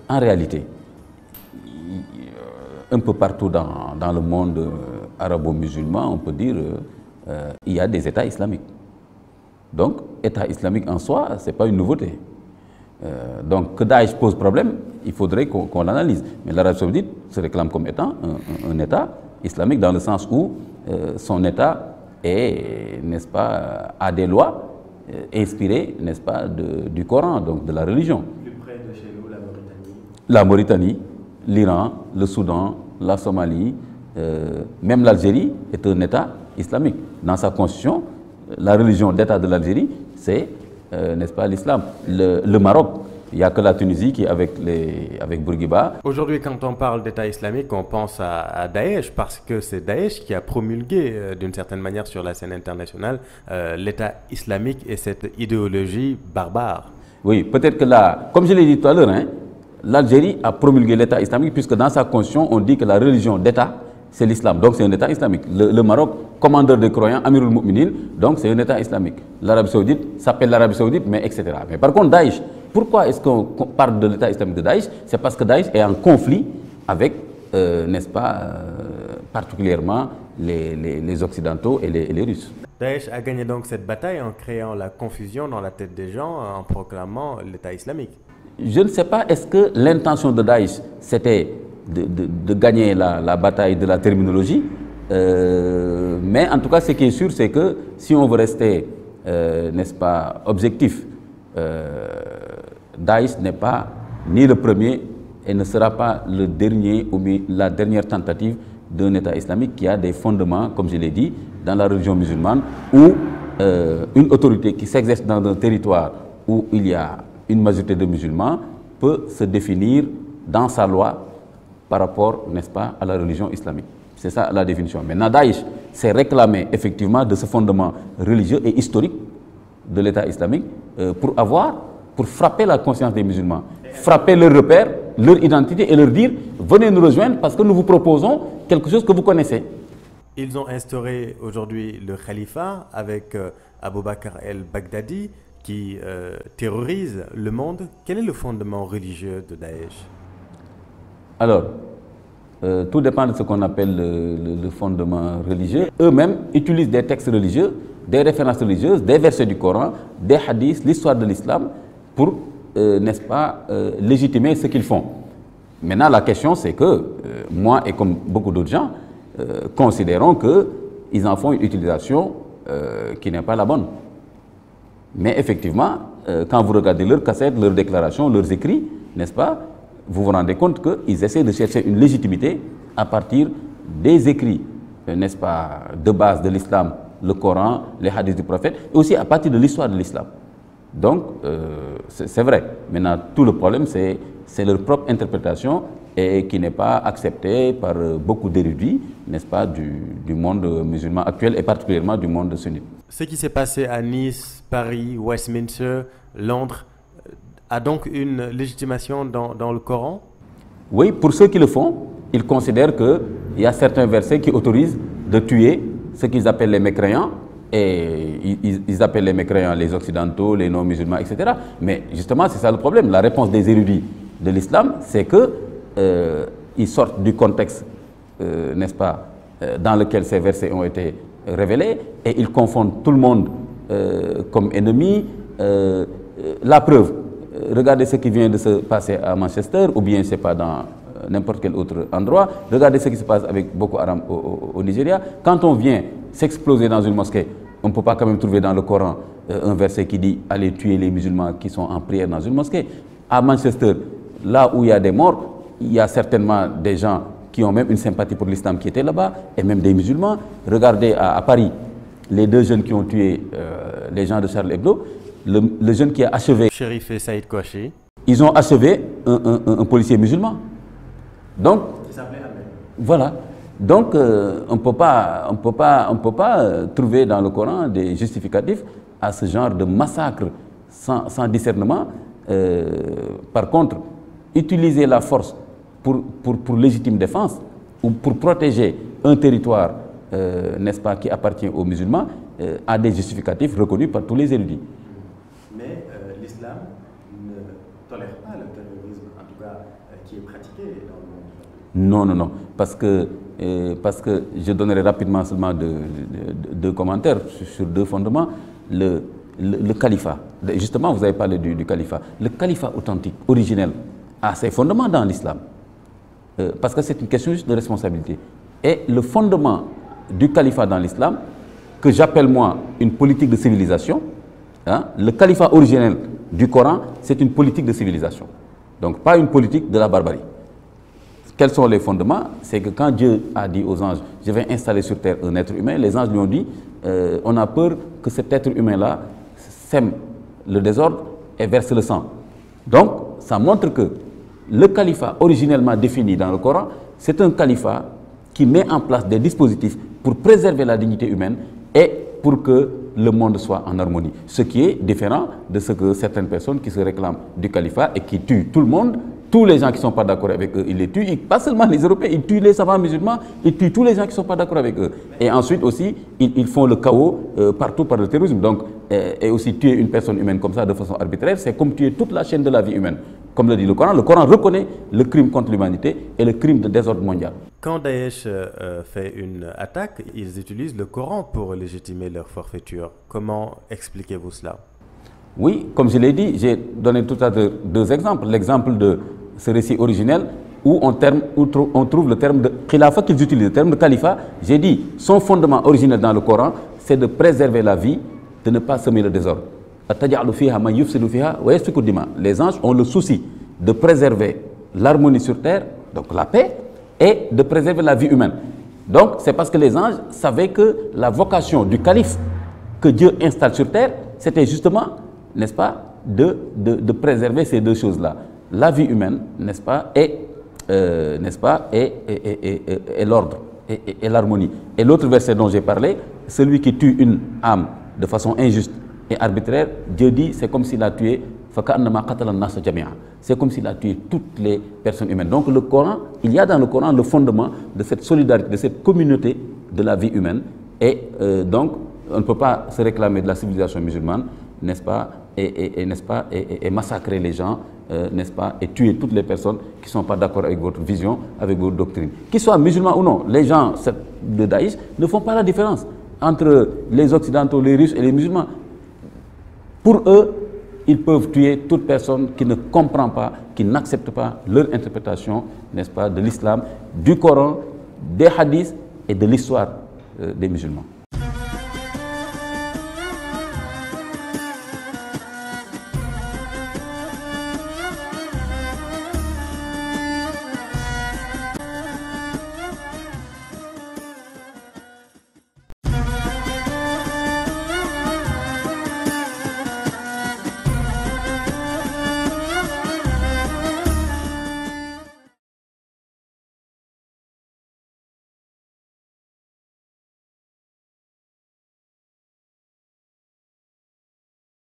En réalité, un peu partout dans le monde arabo-musulman, on peut dire il y a des États islamiques. Donc, État islamique en soi, ce n'est pas une nouveauté. Donc, que Daesh pose problème, il faudrait qu'on l'analyse. Mais l'Arabie saoudite se réclame comme étant un État islamique dans le sens où son État est, n'est-ce pas, a des lois inspirées, n'est-ce pas, du Coran, donc de la religion. Plus près de chez nous, la Mauritanie. La Mauritanie, l'Iran, le Soudan, la Somalie, même l'Algérie est un État islamique. Dans sa constitution, la religion d'État de l'Algérie, c'est, n'est-ce pas, l'islam. Le Maroc, il n'y a que la Tunisie qui est avec Bourguiba. Aujourd'hui, quand on parle d'État islamique, on pense à Daesh, parce que c'est Daesh qui a promulgué, d'une certaine manière, sur la scène internationale, l'État islamique et cette idéologie barbare. Oui, peut-être que là, comme je l'ai dit tout à l'heure, hein, l'Algérie a promulgué l'État islamique, puisque dans sa constitution, on dit que la religion d'État, c'est l'islam. Donc c'est un État islamique. Le Maroc, commandeur des croyants, Amirul Mu'minin, donc c'est un État islamique. L'Arabie saoudite s'appelle l'Arabie saoudite, mais etc. Mais par contre, Daesh, pourquoi est-ce qu'on parle de l'État islamique de Daesh? C'est parce que Daesh est en conflit avec, n'est-ce pas, particulièrement les Occidentaux et les Russes. Daesh a gagné donc cette bataille en créant la confusion dans la tête des gens, en proclamant l'État islamique. Je ne sais pas, est-ce que l'intention de Daesh, c'était de gagner la bataille de la terminologie, mais en tout cas, ce qui est sûr, c'est que si on veut rester, n'est-ce pas, objectif, Daesh n'est pas ni le premier et ne sera pas le dernier ou la dernière tentative d'un État islamique qui a des fondements, comme je l'ai dit, dans la religion musulmane, où une autorité qui s'exerce dans un territoire où il y a une majorité de musulmans peut se définir dans sa loi par rapport, n'est-ce pas, à la religion islamique. C'est ça la définition. Maintenant, Daesh s'est réclamé effectivement de ce fondement religieux et historique de l'État islamique pour frapper la conscience des musulmans, frapper leurs repères, leur identité et leur dire « venez nous rejoindre parce que nous vous proposons quelque chose que vous connaissez ». Ils ont instauré aujourd'hui le califat avec Abou Bakr el-Baghdadi qui terrorise le monde. Quel est le fondement religieux de Daesh? Alors, tout dépend de ce qu'on appelle le fondement religieux. Eux-mêmes utilisent des textes religieux, des références religieuses, des versets du Coran, des hadiths, l'histoire de l'islam pour, n'est-ce pas, légitimer ce qu'ils font. Maintenant, la question, c'est que moi et comme beaucoup d'autres gens, considérons qu'ils en font une utilisation qui n'est pas la bonne. Mais effectivement, quand vous regardez leurs cassettes, leurs déclarations, leurs écrits, n'est-ce pas, vous vous rendez compte qu'ils essaient de chercher une légitimité à partir des écrits, n'est-ce pas, de base de l'islam, le Coran, les hadiths du prophète, et aussi à partir de l'histoire de l'islam. Donc, c'est vrai. Maintenant, tout le problème, c'est leur propre interprétation et qui n'est pas acceptée par beaucoup d'érudits, n'est-ce pas, du monde musulman actuel et particulièrement du monde sunnite. Ce qui s'est passé à Nice, Paris, Westminster, Londres, a donc une légitimation dans le Coran? Oui, pour ceux qui le font, ils considèrent qu'il y a certains versets qui autorisent de tuer ce qu'ils appellent les mécréants, et ils appellent les mécréants les occidentaux, les non-musulmans, etc. Mais justement, c'est ça le problème. La réponse des érudits de l'islam, c'est qu'ils sortent du contexte, n'est-ce pas, dans lequel ces versets ont été révélés, et ils confondent tout le monde comme ennemi. La preuve, regardez ce qui vient de se passer à Manchester, ou bien, je ne sais pas, dans n'importe quel autre endroit. Regardez ce qui se passe avec Boko Haram au Nigeria. Quand on vient s'exploser dans une mosquée, on ne peut pas quand même trouver dans le Coran un verset qui dit « allez tuer les musulmans qui sont en prière dans une mosquée ». À Manchester, là où il y a des morts, il y a certainement des gens qui ont même une sympathie pour l'islam qui étaient là-bas, et même des musulmans. Regardez à Paris, les deux jeunes qui ont tué les gens de Charlie Hebdo, le jeune qui a achevé... Chérif et Saïd Kouachi. Ils ont achevé un policier musulman. Donc, Qui s'appelait Ahmed. Voilà. Donc, on ne peut pas trouver dans le Coran des justificatifs à ce genre de massacre sans discernement. Par contre, utiliser la force pour légitime défense ou pour protéger un territoire, n'est-ce pas, qui appartient aux musulmans, a des justificatifs reconnus par tous les érudits. Mais l'islam tolère pas le terrorisme, en tout cas qui est pratiqué dans le monde. Non, non, non, parce que je donnerai rapidement seulement deux commentaires sur deux fondements. Le califat, justement vous avez parlé du califat. Le califat authentique, originel, a ses fondements dans l'islam, parce que c'est une question juste de responsabilité. Et le fondement du califat dans l'islam, que j'appelle moi une politique de civilisation, hein, le califat originel du Coran, c'est une politique de civilisation, donc pas une politique de la barbarie. Quels sont les fondements? C'est que quand Dieu a dit aux anges, je vais installer sur terre un être humain, les anges lui ont dit, on a peur que cet être humain-là sème le désordre et verse le sang. Donc, ça montre que le califat originellement défini dans le Coran, c'est un califat qui met en place des dispositifs pour préserver la dignité humaine et pour que le monde soit en harmonie. Ce qui est différent de ce que certaines personnes qui se réclament du califat et qui tuent tout le monde, tous les gens qui ne sont pas d'accord avec eux, ils les tuent, pas seulement les Européens, ils tuent les savants musulmans, ils tuent tous les gens qui ne sont pas d'accord avec eux. Et ensuite aussi, ils font le chaos partout par le terrorisme. Donc, et aussi tuer une personne humaine comme ça de façon arbitraire, c'est comme tuer toute la chaîne de la vie humaine. Comme le dit le Coran reconnaît le crime contre l'humanité et le crime de désordre mondial. Quand Daesh fait une attaque, ils utilisent le Coran pour légitimer leur forfaiture. Comment expliquez-vous cela? Oui, comme je l'ai dit, j'ai donné tout à l'heure deux exemples. L'exemple de ce récit originel où on trouve le terme de khilafah qu'ils utilisent, le terme de califat. J'ai dit, son fondement originel dans le Coran, c'est de préserver la vie, de ne pas semer le désordre. Les anges ont le souci de préserver l'harmonie sur terre, donc la paix, et de préserver la vie humaine. Donc, c'est parce que les anges savaient que la vocation du calife que Dieu installe sur terre, c'était justement, n'est-ce pas, de préserver ces deux choses-là. La vie humaine, n'est-ce pas, et l'ordre, et l'harmonie. Et l'autre verset dont j'ai parlé, celui qui tue une âme de façon injuste et arbitraire, Dieu dit, c'est comme s'il a tué, c'est comme s'il a tué toutes les personnes humaines. Donc le Coran, il y a dans le Coran le fondement de cette solidarité, de cette communauté de la vie humaine. Et donc, on ne peut pas se réclamer de la civilisation musulmane, n'est-ce pas, et massacrer les gens, n'est-ce pas, et tuer toutes les personnes qui ne sont pas d'accord avec votre vision, avec votre doctrine. Qu'ils soient musulmans ou non, les gens de Daesh ne font pas la différence entre les Occidentaux, les Russes et les musulmans. Pour eux, ils peuvent tuer toute personne qui ne comprend pas, qui n'accepte pas leur interprétation, n'est-ce pas, de l'islam, du Coran, des hadiths et de l'histoire des musulmans.